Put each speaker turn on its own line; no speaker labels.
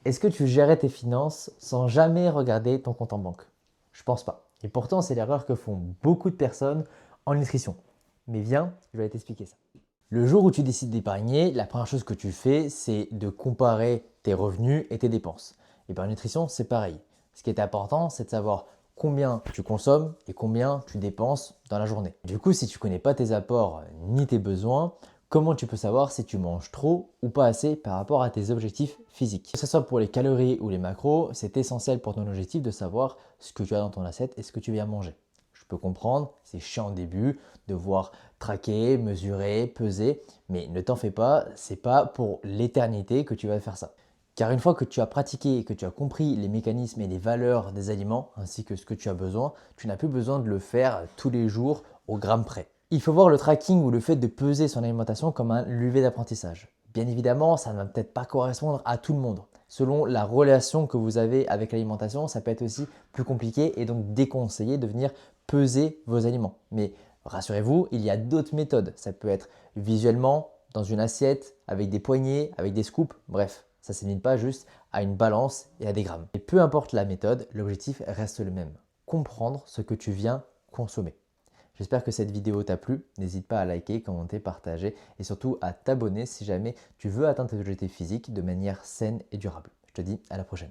Est-ce que tu gérais tes finances sans jamais regarder ton compte en banque? Je pense pas. Et pourtant, c'est l'erreur que font beaucoup de personnes en nutrition. Mais viens, je vais t'expliquer ça. Le jour où tu décides d'épargner, la première chose que tu fais, c'est de comparer tes revenus et tes dépenses. Et bien en nutrition, c'est pareil. Ce qui est important, c'est de savoir combien tu consommes et combien tu dépenses dans la journée. Du coup, si tu ne connais pas tes apports ni tes besoins, comment tu peux savoir si tu manges trop ou pas assez par rapport à tes objectifs physiques? Que ce soit pour les calories ou les macros, c'est essentiel pour ton objectif de savoir ce que tu as dans ton assiette et ce que tu viens manger. Je peux comprendre, c'est chiant au début de devoir traquer, mesurer, peser, mais ne t'en fais pas, c'est pas pour l'éternité que tu vas faire ça. Car une fois que tu as pratiqué et que tu as compris les mécanismes et les valeurs des aliments ainsi que ce que tu as besoin, tu n'as plus besoin de le faire tous les jours au gramme près. Il faut voir le tracking ou le fait de peser son alimentation comme un levier d'apprentissage. Bien évidemment, ça ne va peut-être pas correspondre à tout le monde. Selon la relation que vous avez avec l'alimentation, ça peut être aussi plus compliqué et donc déconseillé de venir peser vos aliments. Mais rassurez-vous, il y a d'autres méthodes. Ça peut être visuellement, dans une assiette, avec des poignées, avec des scoops, bref. Ça ne se limite pas juste à une balance et à des grammes. Et peu importe la méthode, l'objectif reste le même. Comprendre ce que tu viens consommer. J'espère que cette vidéo t'a plu. N'hésite pas à liker, commenter, partager et surtout à t'abonner si jamais tu veux atteindre tes objectifs physiques de manière saine et durable. Je te dis à la prochaine.